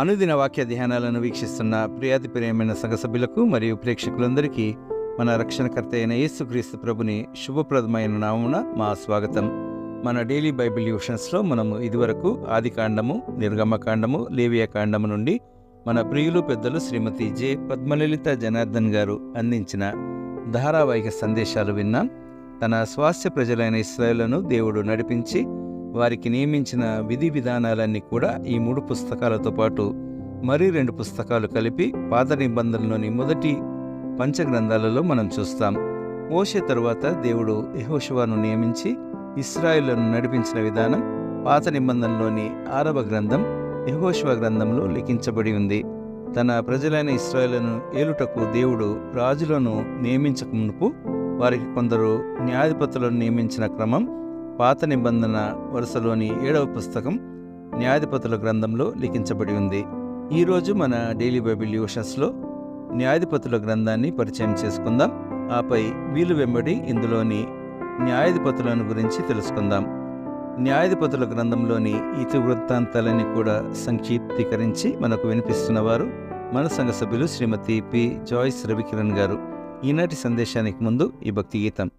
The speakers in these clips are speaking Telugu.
అనుదిన వాక్య ధ్యానాలను వీక్షిస్తున్న ప్రియాతి ప్రియమైన సంఘ సభ్యులకు మరియు ప్రేక్షకులందరికీ మన రక్షణకర్త అయిన యేసుక్రీస్తు ప్రభుని శుభప్రదమైన నామమున మా స్వాగతం. మన డైలీ బైబిల్ ట్యూషన్స్లో మనము ఇదివరకు ఆదికాండము, నిర్గమకాండము, లేవియాకాండము నుండి మన ప్రియులు పెద్దలు శ్రీమతి జె పద్మలలిత జనార్దన్ గారు అందించిన ధారావాహిక సందేశాలు విన్నాం. తన స్వాస్థ్య ప్రజలైన ఇశ్రాయేలును దేవుడు నడిపించి వారికి నియమించిన విధి విధానాలన్నీ కూడా ఈ 3 పుస్తకాలతో పాటు మరి 2 పుస్తకాలు కలిపి పాత నిబంధనలోని మొదటి పంచగ్రంథాలలో మనం చూస్తాం. మోషే తరువాత దేవుడు యెహోషువను నియమించి ఇశ్రాయేలును నడిపించిన విధానం పాత నిబంధనలోని 6వ గ్రంథం యెహోషువ గ్రంథంలో లిఖించబడి ఉంది. తన ప్రజలైన ఇశ్రాయేలును ఏలుటకు దేవుడు రాజులను నియమించక మునుపు వారికి కొందరు న్యాయాధిపతులను నియమించిన క్రమం పాత నిబంధన వరుసలోని 7వ పుస్తకం న్యాయాధిపతుల గ్రంథంలో లిఖించబడి ఉంది. ఈరోజు మన డైలీ బైబిల్ ట్యూషన్స్లో న్యాయాధిపతుల గ్రంథాన్ని పరిచయం చేసుకుందాం. ఆపై వీలు వెంబడి ఇందులోని న్యాయాధిపతులను గురించి తెలుసుకుందాం. న్యాయాధిపతుల గ్రంథంలోని ఇతివృత్తాంతాలని కూడా సంక్షిప్తీకరించి మనకు వినిపిస్తున్నవారు మన సంఘ సభ్యులు శ్రీమతి పి జాయిస్ రవికిరణ్ గారు. ఈనాటి సందేశానికి ముందు ఈ భక్తి గీతం.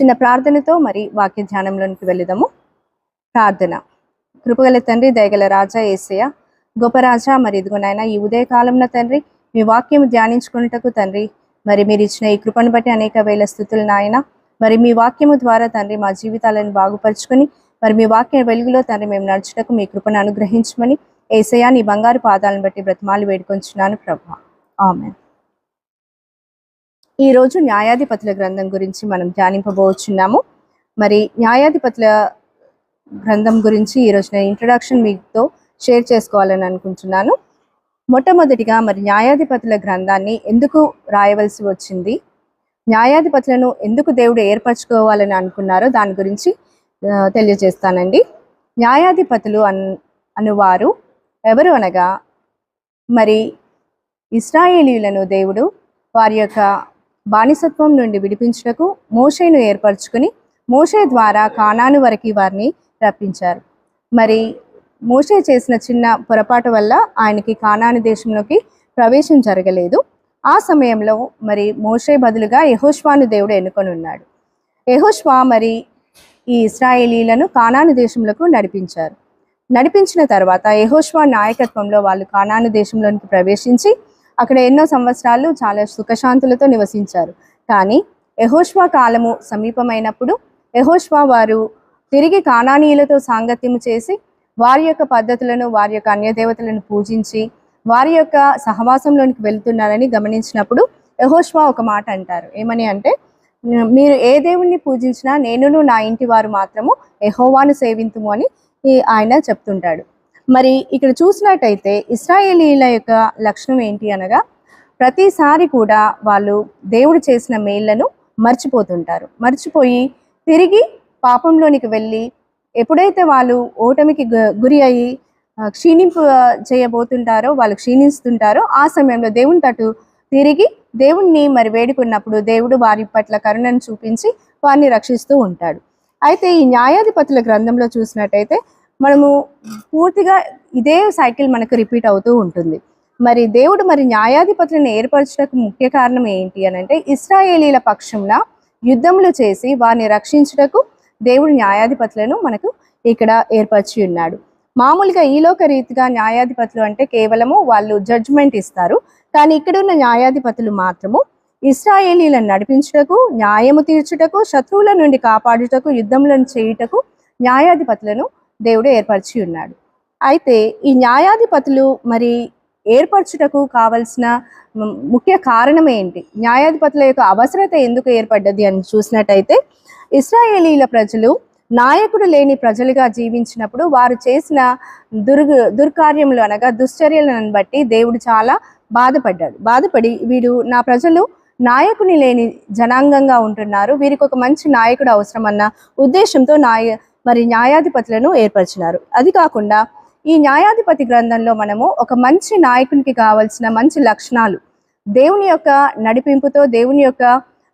చిన్న ప్రార్థనతో మరి వాక్య ధ్యానంలోనికి వెళదాము. ప్రార్థన. కృపగల తండ్రి, దయగల రాజా యేసయ్య, గొప్ప రాజా, మరి ఇదిగో నాయన ఈ ఉదయ కాలంలో తండ్రి మీ వాక్యం ధ్యానించుకున్నటకు తండ్రి మరి మీరు ఇచ్చిన ఈ కృపను బట్టి అనేక వేల స్తుతులు నాయన. మరి మీ వాక్యము ద్వారా తండ్రి మా జీవితాలను బాగుపరుచుకొని మరి మీ వాక్య వెలుగులో తండ్రి మేము నడుచుటకు మీ కృపను అనుగ్రహించమని యేసయ్య నీ బంగారు పాదాలను బట్టి బ్రతిమాలు వేడుకొంచున్నాను ప్రభువా, ఆమేన్. ఈరోజు న్యాయాధిపతుల గ్రంథం గురించి మనం ధ్యానింపబోచున్నాము. మరి న్యాయాధిపతుల గ్రంథం గురించి ఈరోజు నేను ఇంట్రడక్షన్ మీతో షేర్ చేసుకోవాలని అనుకుంటున్నాను. మొట్టమొదటిగా మరి న్యాయాధిపతుల గ్రంథాన్ని ఎందుకు రాయవలసి వచ్చింది, న్యాయాధిపతులను ఎందుకు దేవుడు ఏర్పరచుకోవాలని అనుకున్నారో దాని గురించి తెలియజేస్తానండి. న్యాయాధిపతులు అనువారు ఎవరు అనగా, మరి ఇశ్రాయేలీయులను దేవుడు వారి యొక్క బానిసత్వం నుండి విడిపించుటకు మోషేను ఏర్పరచుకుని మోషే ద్వారా కానాను వరకు వారిని రప్పించారు. మరి మోషే చేసిన చిన్న పొరపాటు వల్ల ఆయనకి కానాను దేశంలోకి ప్రవేశం జరగలేదు. ఆ సమయంలో మరి మోషే బదులుగా యెహోషువను దేవుడు ఎన్నుకొని ఉన్నాడు. యెహోషువ మరి ఈ ఇశ్రాయేలీలను కానాను దేశంలోకి నడిపించిన తర్వాత యెహోషువ నాయకత్వంలో వాళ్ళు కానాను దేశంలోనికి ప్రవేశించి అక్కడ ఎన్నో సంవత్సరాలు చాలా సుఖశాంతులతో నివసించారు. కానీ యెహోషువ కాలము సమీపమైనప్పుడు యెహోషువ వారు తిరిగి కానానీయులతో సాంగత్యము చేసి వారి యొక్క పద్ధతులను, వారి యొక్క అన్యదేవతలను పూజించి వారి యొక్క సహవాసంలోనికి వెళ్తున్నారని గమనించినప్పుడు యెహోషువ ఒక మాట అంటారు. ఏమని అంటే, మీరు ఏ దేవుణ్ణి పూజించినా నేనును నా ఇంటి వారు మాత్రము యెహోవాను సేవింతుము అని ఆయన చెప్తుంటాడు. మరి ఇక్కడ చూసినట్టయితే ఇశ్రాయేలీల యొక్క లక్షణం ఏంటి అనగా, ప్రతిసారి కూడా వాళ్ళు దేవుడు చేసిన మేళ్లను మర్చిపోతుంటారు. మర్చిపోయి తిరిగి పాపంలోనికి వెళ్ళి ఎప్పుడైతే వాళ్ళు ఓటమికి గురి అయ్యి క్షీణింపు చేయబోతుంటారో, వాళ్ళు క్షీణిస్తుంటారో ఆ సమయంలో దేవుని తట్టు తిరిగి దేవుణ్ణి మరి వేడుకున్నప్పుడు దేవుడు వారి పట్ల కరుణను చూపించి వారిని రక్షిస్తూ ఉంటాడు. అయితే ఈ న్యాయాధిపతుల గ్రంథంలో చూసినట్టయితే మనము పూర్తిగా ఇదే సైకిల్ మనకు రిపీట్ అవుతూ ఉంటుంది. మరి దేవుడు మరి న్యాయాధిపతులను ఏర్పరచడానికి ముఖ్య కారణం ఏంటి అని అంటే, ఇశ్రాయేలీల పక్షంలో యుద్ధములు చేసి వారిని రక్షించుటకు దేవుడు న్యాయాధిపతులను మనకు ఇక్కడ ఏర్పరిచి ఉన్నాడు. మామూలుగా ఈలోక రీతిగా న్యాయాధిపతులు అంటే కేవలము వాళ్ళు జడ్జిమెంట్ ఇస్తారు. కానీ ఇక్కడ ఉన్న న్యాయాధిపతులు మాత్రము ఇశ్రాయేలీలను నడిపించుటకు, న్యాయము తీర్చుటకు, శత్రువుల నుండి కాపాడుటకు, యుద్ధములను చేయుటకు న్యాయాధిపతులను దేవుడు ఏర్పరిచి ఉన్నాడు. అయితే ఈ న్యాయాధిపతులు మరి ఏర్పరచుటకు కావలసిన ముఖ్య కారణం ఏంటి, న్యాయాధిపతుల యొక్క అవసరత ఎందుకు ఏర్పడ్డది అని చూసినట్టయితే, ఇశ్రాయేలీల ప్రజలు నాయకుడు లేని ప్రజలుగా జీవించినప్పుడు వారు చేసిన దుర్కార్యములు అనగా దుశ్చర్యలను బట్టి దేవుడు చాలా బాధపడి వీడు నా ప్రజలు నాయకుని లేని జనాంగంగా ఉంటున్నారు, వీరికి ఒక మంచి నాయకుడు అవసరం అన్న ఉద్దేశంతో మరి న్యాయాధిపతులను ఏర్పరిచినారు. అది కాకుండా ఈ న్యాయాధిపతి గ్రంథంలో మనము ఒక మంచి నాయకునికి కావాల్సిన మంచి లక్షణాలు, దేవుని యొక్క నడిపింపుతో, దేవుని యొక్క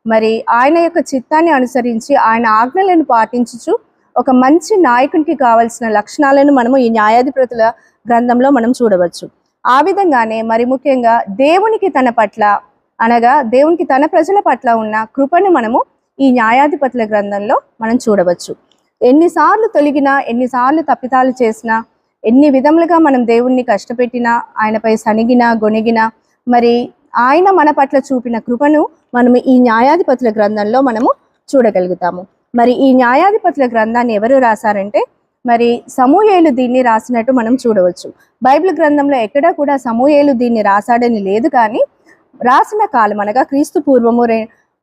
మరి ఆయన యొక్క చిత్తాన్ని అనుసరించి ఆయన ఆజ్ఞలను పాటించుచు ఒక మంచి నాయకునికి కావాల్సిన లక్షణాలను మనము ఈ న్యాయాధిపతుల గ్రంథంలో మనం చూడవచ్చు. ఆ విధంగానే మరి ముఖ్యంగా దేవునికి తన పట్ల అనగా దేవునికి తన ప్రజల పట్ల ఉన్న కృపను మనము ఈ న్యాయాధిపతుల గ్రంథంలో మనం చూడవచ్చు. ఎన్నిసార్లు తొలగినా, ఎన్నిసార్లు తప్పిదాలు చేసినా, ఎన్ని విధములుగా మనం దేవుణ్ణి కష్టపెట్టినా, ఆయనపై సనిగినా గొనిగినా, మరి ఆయన మన పట్ల చూపిన కృపను మనము ఈ న్యాయాధిపతుల గ్రంథంలో మనము చూడగలుగుతాము. మరి ఈ న్యాయాధిపతుల గ్రంథాన్ని ఎవరు రాశారంటే, మరి సమూయేలు దీన్ని రాసినట్టు మనం చూడవచ్చు. బైబిల్ గ్రంథంలో ఎక్కడా కూడా సమూయేలు దీన్ని రాశాడని లేదు, కానీ రాసిన కాలం అనగా క్రీస్తు పూర్వము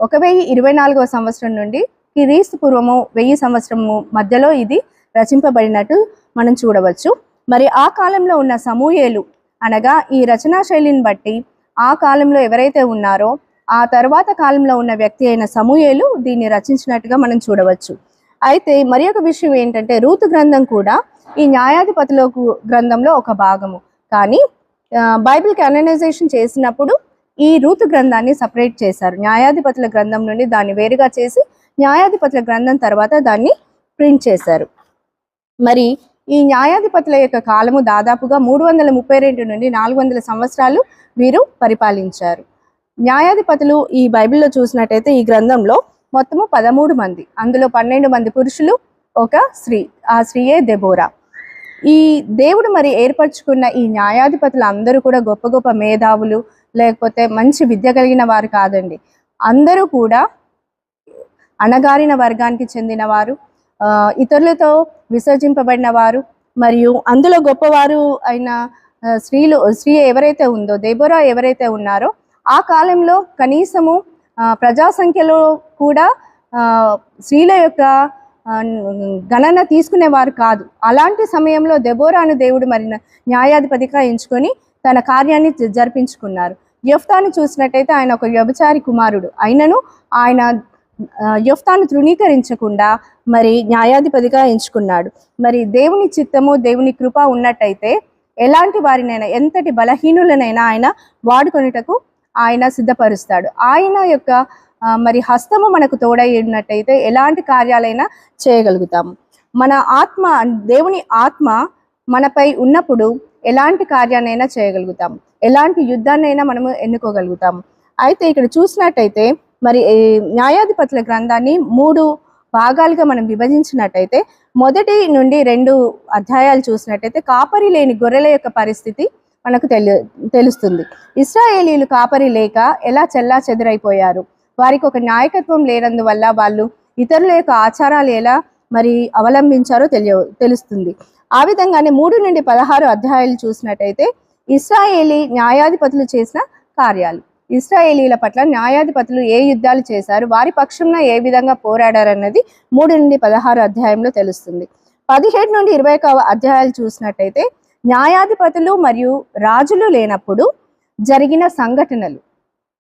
1024వ సంవత్సరం నుండి క్రీస్తు పూర్వము 1000 సంవత్సరము మధ్యలో ఇది రచింపబడినట్టు మనం చూడవచ్చు. మరి ఆ కాలంలో ఉన్న సమూయేలు అనగా ఈ రచనా శైలిని బట్టి ఆ కాలంలో ఎవరైతే ఉన్నారో ఆ తర్వాత కాలంలో ఉన్న వ్యక్తి అయిన సమూయేలు దీన్ని రచించినట్టుగా మనం చూడవచ్చు. అయితే మరి ఒక విషయం ఏంటంటే, రూతు గ్రంథం కూడా ఈ న్యాయాధిపతుల గ్రంథంలో ఒక భాగము. కానీ బైబిల్ కాననైజేషన్ చేసినప్పుడు ఈ రూతు గ్రంథాన్ని సపరేట్ చేశారు. న్యాయాధిపతుల గ్రంథం నుండి దాన్ని వేరుగా చేసి న్యాయాధిపతుల గ్రంథం తర్వాత దాన్ని ప్రింట్ చేశారు. మరి ఈ న్యాయాధిపతుల యొక్క కాలము దాదాపుగా 332 నుండి 400 సంవత్సరాలు వీరు పరిపాలించారు. న్యాయాధిపతులు ఈ బైబిల్లో చూసినట్టయితే ఈ గ్రంథంలో మొత్తము 13 మంది, అందులో 12 మంది పురుషులు, ఒక స్త్రీ. ఆ స్త్రీయే దెబోరా. ఈ దేవుడు మరి ఏర్పరచుకున్న ఈ న్యాయాధిపతులు అందరూ కూడా గొప్ప గొప్ప మేధావులు, లేకపోతే మంచి విద్య కలిగిన వారు కాదండి. అందరూ కూడా అణగారిన వర్గానికి చెందిన వారు, ఇతరులతో విసర్జింపబడిన వారు, మరియు అందులో గొప్పవారు అయిన స్త్రీ ఎవరైతే ఉందో, దెబోరా ఎవరైతే ఉన్నారో, ఆ కాలంలో కనీసము ప్రజా సంఖ్యలో కూడా స్త్రీల యొక్క గణన తీసుకునేవారు కాదు. అలాంటి సమయంలో దెబోరాను దేవుడు మరి న్యాయాధిపతిగా ఎంచుకొని తన కార్యాన్ని జరిపించుకున్నారు. యెఫ్తాను చూసినట్టయితే ఆయన ఒక వ్యభిచారి కుమారుడు అయినను ఆయన యెఫ్తాను తృణీకరించకుండా మరి న్యాయాధిపతిగా ఎంచుకున్నాడు. మరి దేవుని చిత్తము, దేవుని కృప ఉన్నట్టయితే ఎలాంటి వారినైనా, ఎంతటి బలహీనులనైనా ఆయన వాడుకొనుటకు ఆయన సిద్ధపరుస్తాడు. ఆయన యొక్క మరి హస్తము మనకు తోడై ఉన్నట్టయితే ఎలాంటి కార్యాలైనా చేయగలుగుతాము. మన ఆత్మ, దేవుని ఆత్మ మనపై ఉన్నప్పుడు ఎలాంటి కార్యాన్నైనా చేయగలుగుతాము, ఎలాంటి యుద్ధాన్నైనా మనము ఎన్నుకోగలుగుతాము. అయితే ఇక్కడ చూసినట్టయితే మరి న్యాయాధిపతుల గ్రంథాన్ని 3 భాగాలుగా మనం విభజించినట్టయితే 1 నుండి 2 అధ్యాయాలు చూసినట్టయితే కాపరి లేని గొర్రెల యొక్క పరిస్థితి మనకు తెలుస్తుంది. ఇశ్రాయేలీలు కాపరి లేక ఎలా చెల్లా చెదురైపోయారు, వారికి ఒక నాయకత్వం లేనందువల్ల వాళ్ళు ఇతరుల యొక్క ఆచారాలు ఎలా మరి అవలంబించారో తెలుస్తుంది. ఆ విధంగానే 3 నుండి 16 అధ్యాయాలు చూసినట్టయితే ఇశ్రాయేలీ న్యాయాధిపతులు చేసిన కార్యాలు, ఇశ్రాయేలీల పట్ల న్యాయాధిపతులు ఏ యుద్ధాలు చేశారు, వారి పక్షంలో ఏ విధంగా పోరాడారన్నది 3 నుండి 16 అధ్యాయంలో తెలుస్తుంది. 17 నుండి 21 అధ్యాయాలు చూసినట్టయితే న్యాయాధిపతులు మరియు రాజులు లేనప్పుడు జరిగిన సంఘటనలు.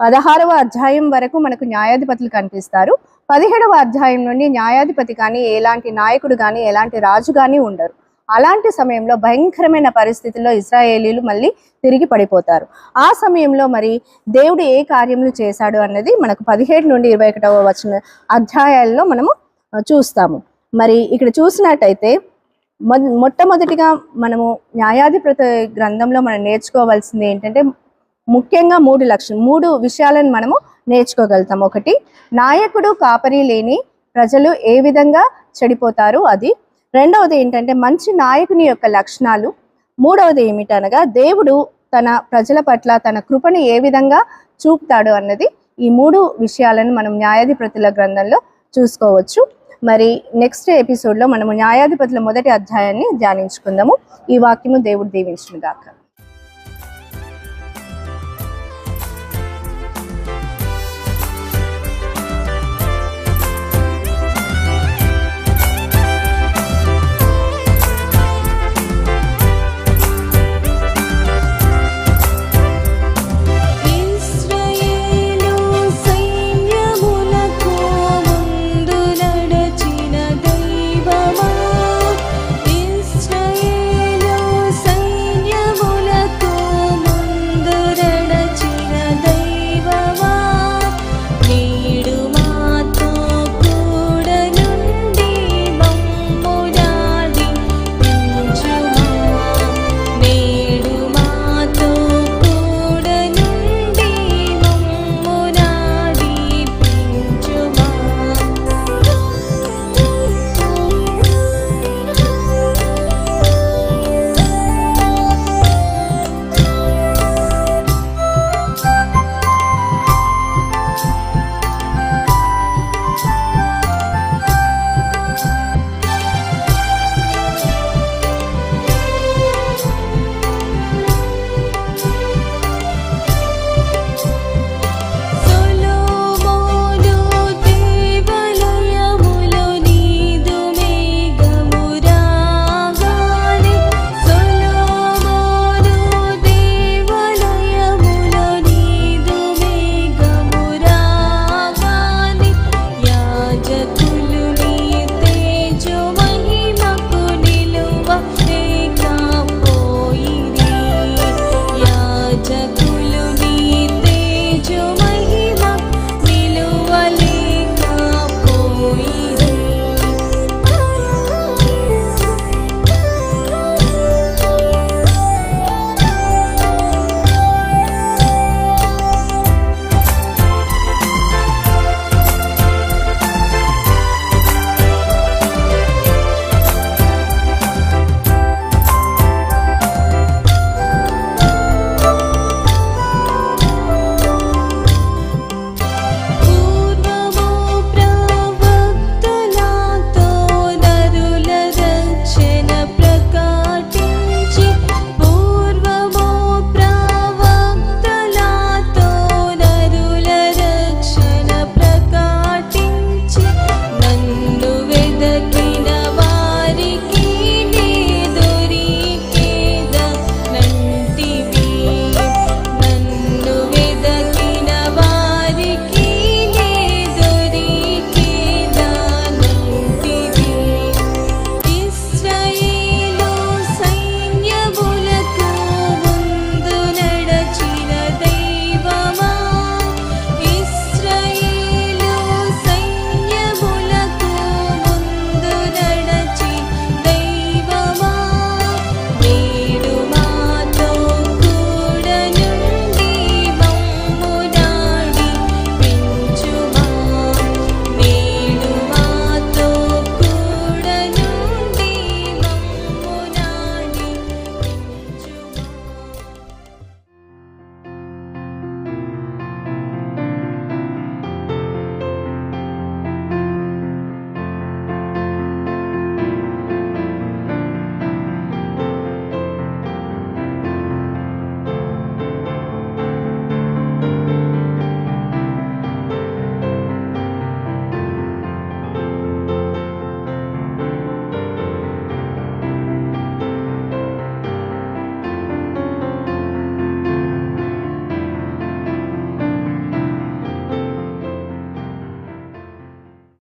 16వ అధ్యాయం వరకు మనకు న్యాయాధిపతులు కనిపిస్తారు. 17వ అధ్యాయం నుండి న్యాయాధిపతి కానీ, ఎలాంటి నాయకుడు కానీ, ఎలాంటి రాజు కానీ ఉండరు. అలాంటి సమయంలో భయంకరమైన పరిస్థితుల్లో ఇశ్రాయేలీలు మళ్ళీ తిరిగి పడిపోతారు. ఆ సమయంలో మరి దేవుడు ఏ కార్యములు చేశాడు అన్నది మనకు 17 నుండి 21వ అధ్యాయాల్లో మనము చూస్తాము. మరి ఇక్కడ చూసినట్టయితే మొట్టమొదటిగా మనము న్యాయాధిపతి గ్రంథంలో మనం నేర్చుకోవాల్సింది ఏంటంటే ముఖ్యంగా 3 విషయాలను మనము నేర్చుకోగలుగుతాం. 1, నాయకుడు కాపరి లేని ప్రజలు ఏ విధంగా చెడిపోతారు అది. 2వది ఏంటంటే మంచి నాయకుని యొక్క లక్షణాలు. 3వది ఏమిటనగా దేవుడు తన ప్రజల పట్ల తన కృపను ఏ విధంగా చూపుతాడు అన్నది. ఈ 3 విషయాలను మనం న్యాయాధిపతుల గ్రంథంలో చూసుకోవచ్చు. మరి నెక్స్ట్ ఎపిసోడ్లో మనము న్యాయాధిపతుల 1వ అధ్యాయాన్ని ధ్యానించుకుందాము. ఈ వాక్యము దేవుడు దీవించును గాక.